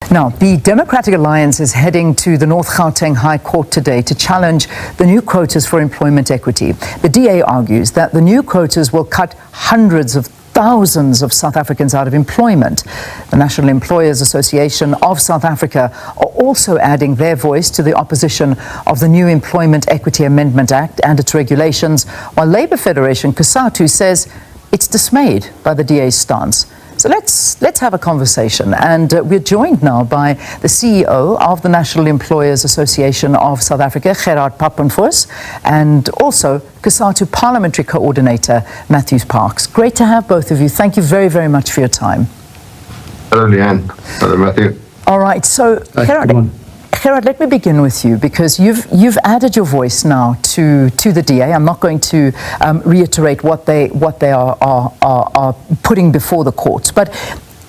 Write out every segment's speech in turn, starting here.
Now, the Democratic Alliance is heading to the North Gauteng High Court today to challenge the new quotas for employment equity. The DA argues that the new quotas will cut hundreds of thousands of South Africans out of employment. The National Employers Association of South Africa are also adding their voice to the opposition of the new Employment Equity Amendment Act and its regulations, while Labour Federation COSATU says it's dismayed by the DA's stance. So let's have a conversation, and we're joined now by the CEO of the National Employers Association of South Africa, Gerhard Papenfus, and also COSATU Parliamentary Coordinator Matthew Parks. Great to have both of you. Thank you very, very much for your time. Hello, Leanne. Hello, Matthew. All right, so Gerhard, let me begin with you, because you've added your voice now to the DA. I'm not going to reiterate what they are putting before the courts, but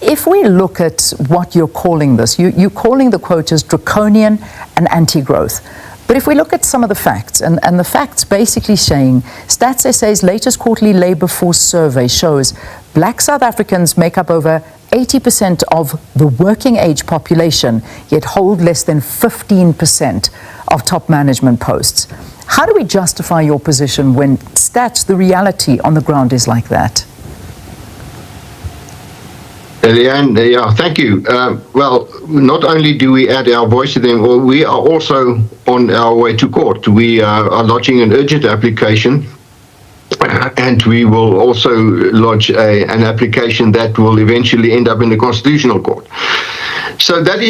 if we look at what you're calling this, you're calling the quotas draconian and anti-growth. But if we look at some of the facts, and the facts basically saying, Stats SA's latest quarterly labour force survey shows black South Africans make up over 80% of the working age population, yet hold less than 15% of top management posts. How do we justify your position when stats, the reality on the ground is like that? Leanne, yeah, thank you. Well, not only do we add our voice to them, we are also on our way to court. We are lodging an urgent application, and we will also lodge an application that will eventually end up in the Constitutional Court. So that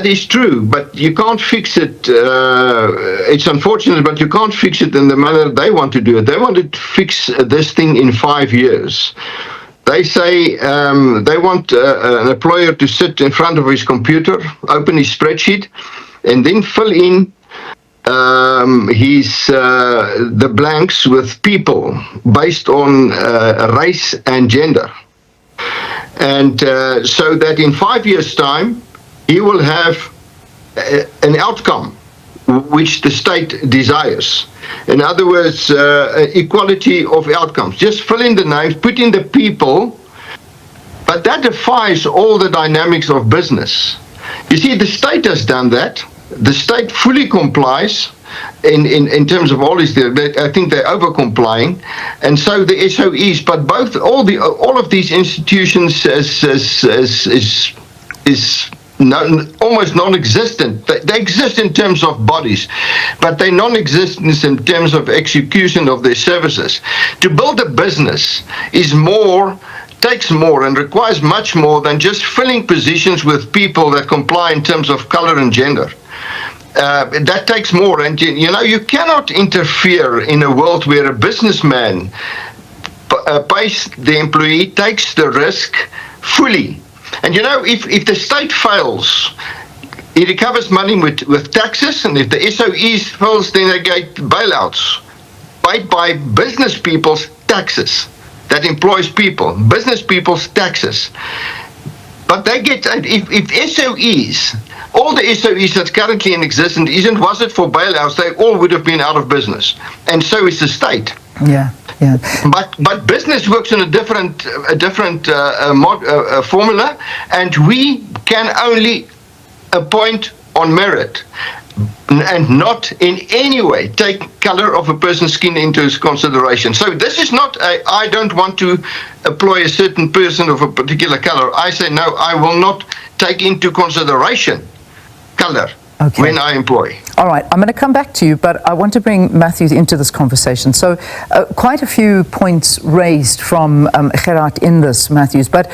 is true, but you can't fix it. It's unfortunate, but you can't fix it in the manner they want to do it. They want to fix this thing in 5 years. They say they want an employer to sit in front of his computer, open his spreadsheet, and then fill in the blanks with people based on race and gender. And so that in 5 years' time, he will have an outcome which the state desires. In other words, equality of outcomes. Just fill in the names, put in the people, but that defies all the dynamics of business. You see, the state has done that. The state fully complies in terms of all these. I think they're over complying, and so the SOEs. But all of these institutions is almost non-existent. They exist in terms of bodies, but they're non-existent in terms of execution of their services. To build a business takes more and requires much more than just filling positions with people that comply in terms of color and gender. That takes more, and you cannot interfere in a world where a businessman pays the employee, takes the risk fully. And if the state fails, it recovers money with taxes, and if the SOEs fails, then they get bailouts paid by business people's taxes. That employs people, business people's taxes. But they get, if SOEs, all the SOEs that's currently in existence, was it for bailouts, they all would have been out of business. And so is the state. Yeah. Yeah. But business works in a different formula, and we can only appoint on merit and not in any way take color of a person's skin into consideration. So this is not I don't want to employ a certain person of a particular color. I say no, I will not take into consideration color. Okay. When I employ. All right, I'm going to come back to you, but I want to bring Matthew into this conversation. So quite a few points raised from Gerhard in this, Matthews, but,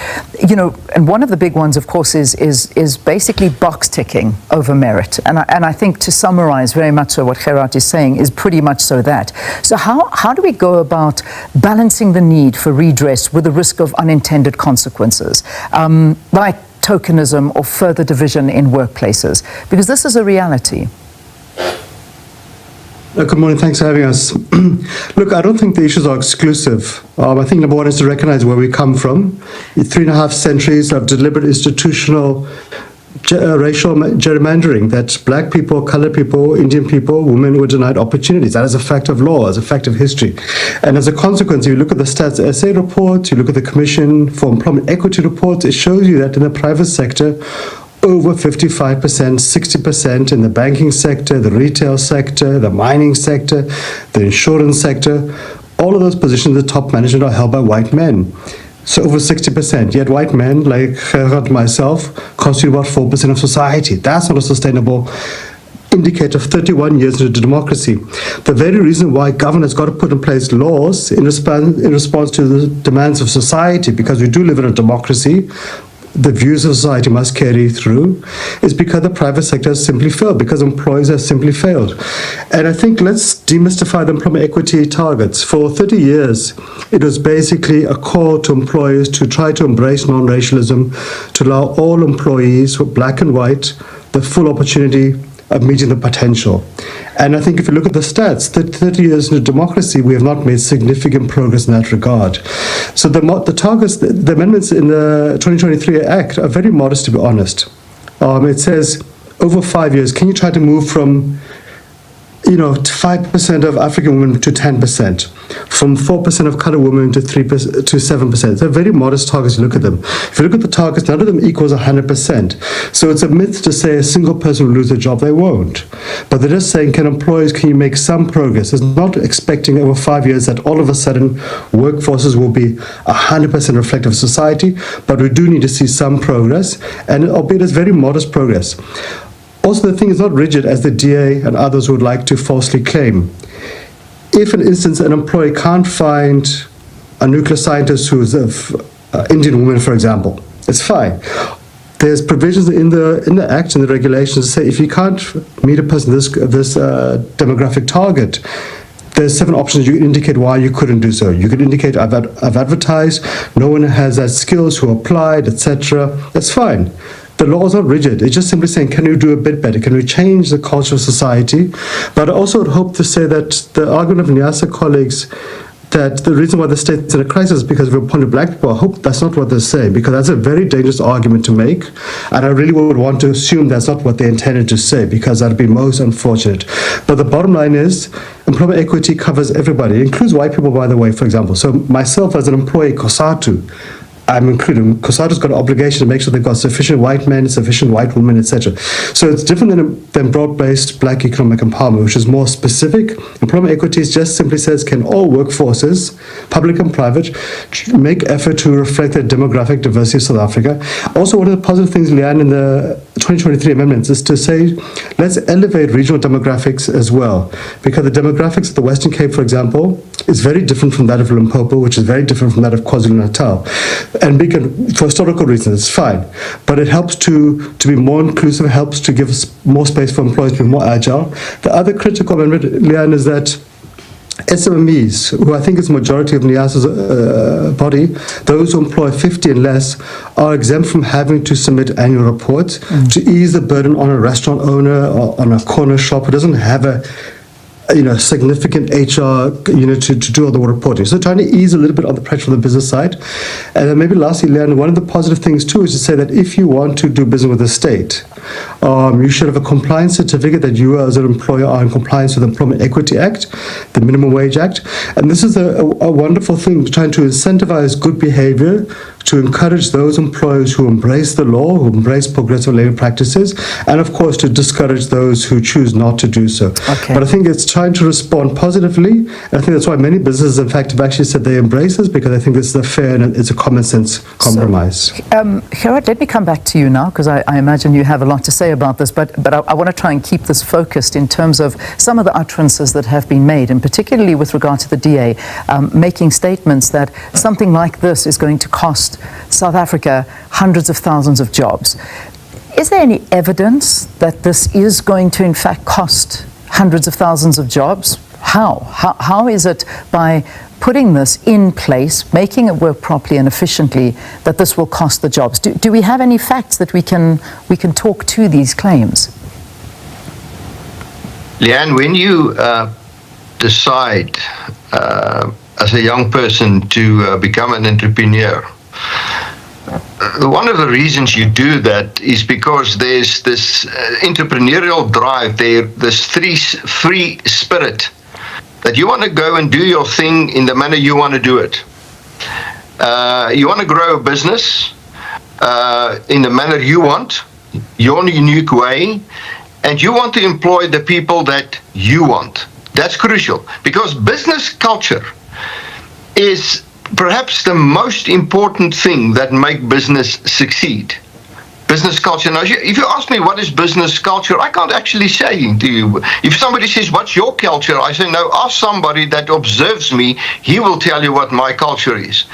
and one of the big ones, of course, is basically box ticking over merit. And I think, to summarize very much so what Gerhard is saying, is pretty much so that. So how do we go about balancing the need for redress with the risk of unintended consequences? Like tokenism or further division in workplaces, because this is a reality. Good morning, thanks for having us. Look, I don't think the issues are exclusive. I think number one is to recognize where we come from. 3.5 centuries of deliberate institutional racial gerrymandering, that black people, colored people, Indian people, women were denied opportunities. That is a fact of law, as a fact of history. And as a consequence, you look at the Stats SA report, you look at the Commission for Employment Equity report, it shows you that in the private sector, over 55%, 60% in the banking sector, the retail sector, the mining sector, the insurance sector. All of those positions at the top management are held by white men. So over 60%, yet white men like Gerhard and myself constitute about 4% of society. That's not a sustainable indicator of 31 years into democracy. The very reason why government has got to put in place laws in response to the demands of society, because we do live in a democracy, the views of society must carry through, is because the private sector has simply failed, because employers have simply failed. And I think let's demystify the employment equity targets. For 30 years, it was basically a call to employers to try to embrace non-racialism, to allow all employees, black and white, the full opportunity of meeting the potential. And I think if you look at the stats, 30 years into democracy, we have not made significant progress in that regard. So the targets, the amendments in the 2023 Act are very modest, to be honest. It says over 5 years, can you try to move from 5% of African women to 10%, from 4% of colored women to 3% to 7%. They're very modest targets. You look at them. If you look at the targets, none of them equals 100%. So it's a myth to say a single person will lose their job. They won't. But they're just saying, can you make some progress? It's not expecting over 5 years that all of a sudden workforces will be 100% reflective of society, but we do need to see some progress, and albeit it's very modest progress. Also, the thing is not rigid as the DA and others would like to falsely claim. If, for instance, an employee can't find a nuclear scientist who's of Indian woman, for example, it's fine. There's provisions in the Act and the regulations that say if you can't meet a person this demographic target, there's 7 options. You can indicate why you couldn't do so. You could indicate I've advertised, no one has that skills who applied, etc. That's fine. The law is not rigid. It's just simply saying, can you do a bit better? Can we change the culture of society? But I also would hope to say that the argument of Nyasa colleagues that the reason why the state's in a crisis is because we've appointed black people, I hope that's not what they're saying, because that's a very dangerous argument to make. And I really would want to assume that's not what they intended to say, because that'd be most unfortunate. But the bottom line is, employment equity covers everybody. It includes white people, by the way, for example. So myself as an employee, COSATU, I'm including, COSATU's got an obligation to make sure they've got sufficient white men, sufficient white women, etc. So it's different than broad-based black economic empowerment, which is more specific. Employment equity just simply says, can all workforces, public and private, make effort to reflect the demographic diversity of South Africa. Also, one of the positive things, Leanne, in the 2023 amendments is to say, let's elevate regional demographics as well, because the demographics of the Western Cape, for example, is very different from that of Limpopo, which is very different from that of KwaZulu-Natal. And for historical reasons, it's fine. But it helps to be more inclusive, helps to give us more space for employees to be more agile. The other critical amendment, Leanne, is that SMEs, who I think is the majority of NIAS's body, those who employ 50 and less, are exempt from having to submit annual reports to ease the burden on a restaurant owner or on a corner shop who doesn't have a significant HR to do all the reporting. So trying to ease a little bit on the pressure from the business side. And then maybe lastly, Leanne, one of the positive things too is to say that if you want to do business with the state, you should have a compliance certificate that you as an employer are in compliance with the Employment Equity Act, the Minimum Wage Act. And this is a wonderful thing, trying to incentivize good behavior, to encourage those employers who embrace the law, who embrace progressive labor practices, and of course to discourage those who choose not to do so. Okay. But I think it's trying to respond positively, and I think that's why many businesses, in fact, have actually said they embrace this, because I think this is a fair and it's a common sense compromise. So, Gerhard, let me come back to you now, because I imagine you have a lot to say about this, but I want to try and keep this focused in terms of some of the utterances that have been made, and particularly with regard to the DA, making statements that something like this is going to cost South Africa hundreds of thousands of jobs. Is there any evidence that this is going to in fact cost hundreds of thousands of jobs? How is it by putting this in place, making it work properly and efficiently, that this will cost the jobs? Do we have any facts that we can talk to these claims? Leanne, when you decide as a young person to become an entrepreneur, one of the reasons you do that is because there's this entrepreneurial drive there, this free spirit, that you want to go and do your thing in the manner you want to do it. You want to grow a business in the manner you want, your unique way, and you want to employ the people that you want. That's crucial, because business culture is perhaps the most important thing that make business succeed. Business culture. Now, if you ask me what is business culture, I can't actually say to you. If somebody says, what's your culture? I say, no, ask somebody that observes me. He will tell you what my culture is.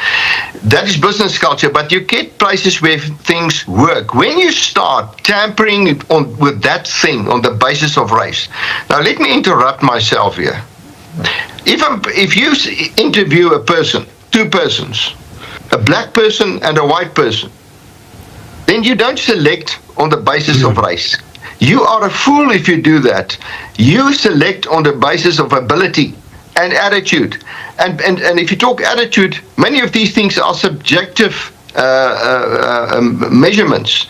That is business culture, but you get places where things work. When you start tampering with that thing on the basis of race. Now, let me interrupt myself here. If you interview a person, two persons, a black person and a white person, then you don't select on the basis of race. You are a fool if you do that. You select on the basis of ability and attitude. And if you talk attitude, many of these things are subjective measurements.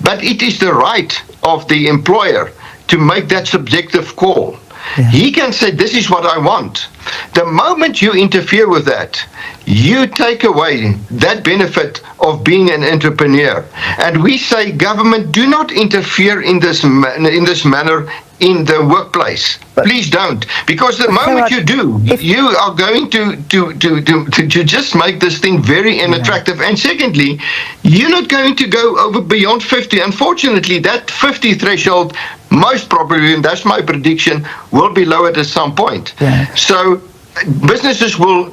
But it is the right of the employer to make that subjective call. Yeah. He can say, this is what I want. The moment you interfere with that, you take away that benefit of being an entrepreneur. And we say, government, do not interfere in this manner in the workplace. Please don't, because the moment you do, you are going to just make this thing very unattractive. Yeah. And secondly, you're not going to go over beyond 50. Unfortunately, that 50 threshold, most probably, and that's my prediction, will be lowered at some point. Yeah. So businesses will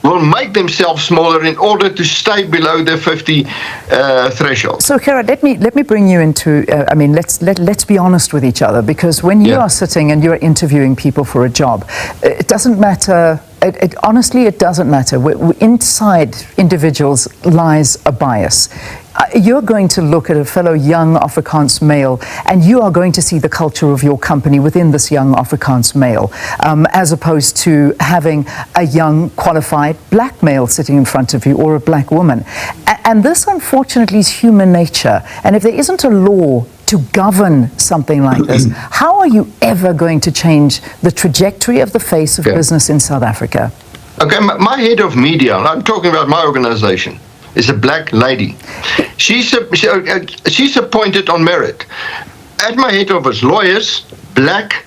make themselves smaller in order to stay below the 50 threshold. So, Gerhard, let me bring you into. Let's be honest with each other, because when you are sitting and you're interviewing people for a job, it doesn't matter. Honestly, it doesn't matter. Inside individuals lies a bias. You're going to look at a fellow young Afrikaans male, and you are going to see the culture of your company within this young Afrikaans male, as opposed to having a young, qualified black male sitting in front of you, or a black woman. And this, unfortunately, is human nature. And if there isn't a law to govern something like this, how are you ever going to change the trajectory of the face of business in South Africa? Okay, my head of media, I'm talking about my organization, is a black lady. She's appointed on merit. At my head office, lawyers, black.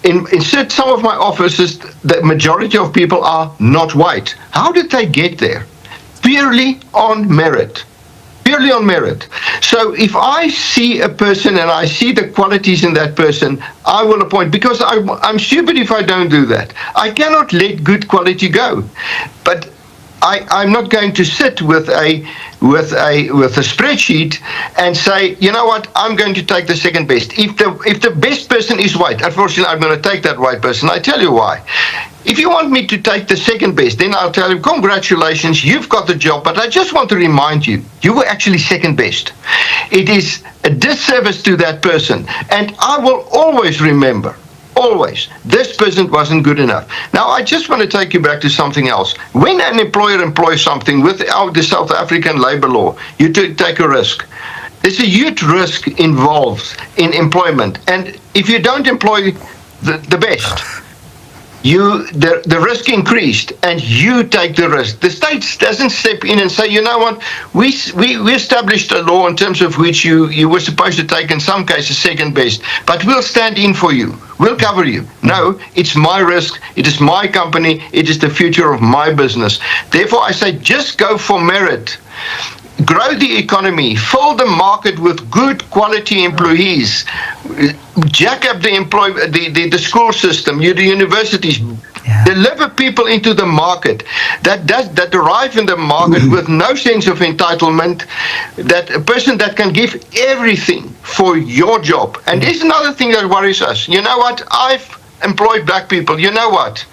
In some of my offices, the majority of people are not white. How did they get there? Purely on merit. Purely on merit. So if I see a person and I see the qualities in that person, I will appoint, because I'm stupid if I don't do that. I cannot let good quality go. But I'm not going to sit with a spreadsheet and say, you know what, I'm going to take the second best. If the best person is white, unfortunately, I'm going to take that white person. I tell you why. If you want me to take the second best, then I'll tell you, congratulations, you've got the job. But I just want to remind you, you were actually second best. It is a disservice to that person. And I will always remember, always, this person wasn't good enough. Now, I just want to take you back to something else. When an employer employs something without the South African labor law, you take a risk. There's a huge risk involved in employment. And if you don't employ the best, the risk increased, and you take the risk. The state doesn't step in and say, you know what, we established a law in terms of which you were supposed to take, in some cases, second best, but we'll stand in for you. We'll cover you. No, it's my risk. It is my company. It is the future of my business. Therefore, I say, just go for merit. Grow the economy, fill the market with good quality employees, jack up the school system, the universities, deliver people into the market that arrive in the market with no sense of entitlement, that a person that can give everything for your job. And there's another thing that worries us. You know what? I've employed black people. You know what?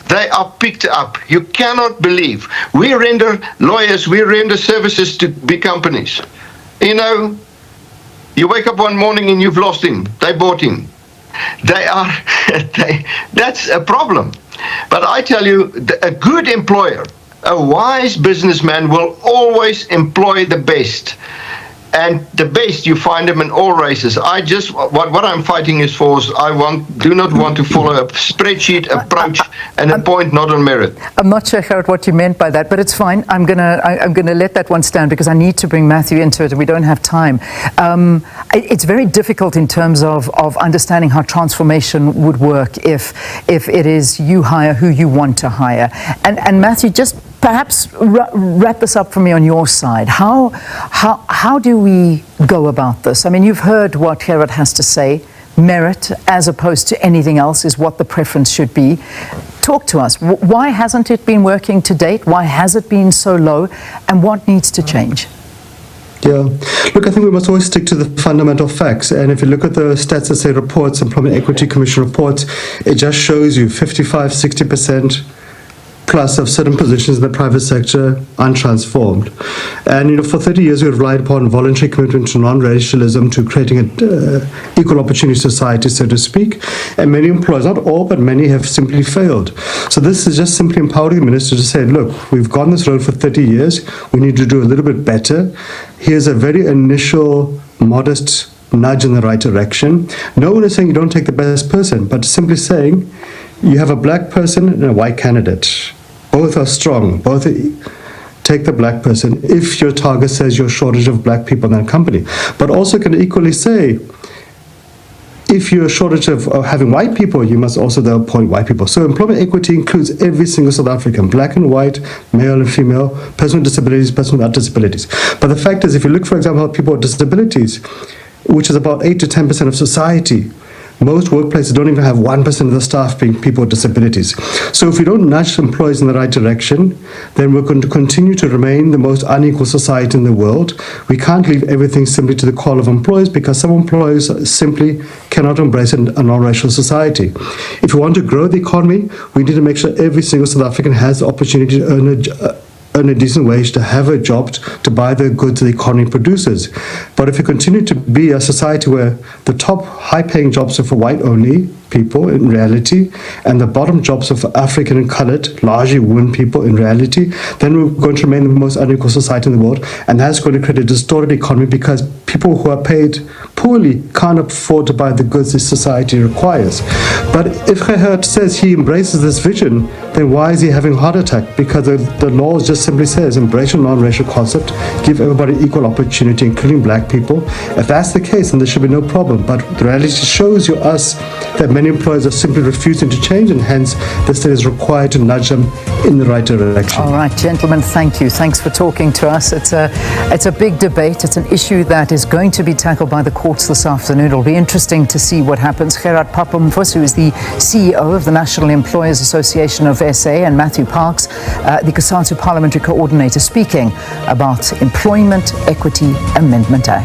They are picked up. You cannot believe. We render lawyers, we render services to big companies. You know, you wake up one morning and you've lost him. They bought him. That's a problem. But I tell you, a good employer, a wise businessman will always employ the best. And the best, you find them in all races. What I'm fighting is for, do not want to follow a spreadsheet approach and appoint not on merit. I'm not sure, Gerhard, what you meant by that, but it's fine. I'm gonna let that one stand because I need to bring Matthew into it and we don't have time. It's very difficult in terms of understanding how transformation would work if it is you hire who you want to hire. And Matthew, just perhaps wrap this up for me on your side. How do we go about this? I mean, you've heard what Gerhard has to say. Merit, as opposed to anything else, is what the preference should be. Talk to us. Why hasn't it been working to date? Why has it been so low? And what needs to change? Yeah. Look, I think we must always stick to the fundamental facts. And if you look at the stats that say reports, Employment Equity Commission reports, it just shows you 55, 60% plus of certain positions in the private sector untransformed. And for 30 years we've relied upon voluntary commitment to non-racialism, to creating an equal opportunity society, so to speak. And many employers, not all, but many, have simply failed. So this is just simply empowering the minister to say, look, we've gone this road for 30 years, we need to do a little bit better. Here's a very initial, modest nudge in the right direction. No one is saying you don't take the best person, but simply saying you have a black person and a white candidate. Both are strong. Both take the black person if your target says you're shortage of black people in that company. But also can equally say, if you're a shortage of having white people, you must also then appoint white people. So employment equity includes every single South African, black and white, male and female, person with disabilities, person without disabilities. But the fact is, if you look, for example, at people with disabilities, which is about 8 to 10% of society, most workplaces don't even have 1% of the staff being people with disabilities. So if we don't nudge employees in the right direction, then we're going to continue to remain the most unequal society in the world. We can't leave everything simply to the call of employers, because some employers simply cannot embrace a non-racial society. If we want to grow the economy, we need to make sure every single South African has the opportunity to earn a decent wage, to have a job, to buy the goods the economy produces. But if we continue to be a society where the top high-paying jobs are for white-only people in reality, and the bottom jobs are for African and coloured, largely women people in reality, then we're going to remain the most unequal society in the world, and that's going to create a distorted economy, because people who are paid poorly can't afford to buy the goods this society requires. But if Gerhard says he embraces this vision, then why is he having a heart attack? Because the law just simply says embrace a non-racial concept, give everybody equal opportunity, including black people. If that's the case, then there should be no problem. But the reality shows us that many employers are simply refusing to change, and hence the state is required to nudge them in the right direction. All right, gentlemen, thank you. Thanks for talking to us. It's a big debate. It's an issue that is going to be tackled by the courts this afternoon. It'll be interesting to see what happens. Gerhard Papenfus, who is the CEO of the National Employers Association of SA, and Matthew Parks, the COSATU Parliamentary Coordinator, speaking about Employment Equity Amendment Act.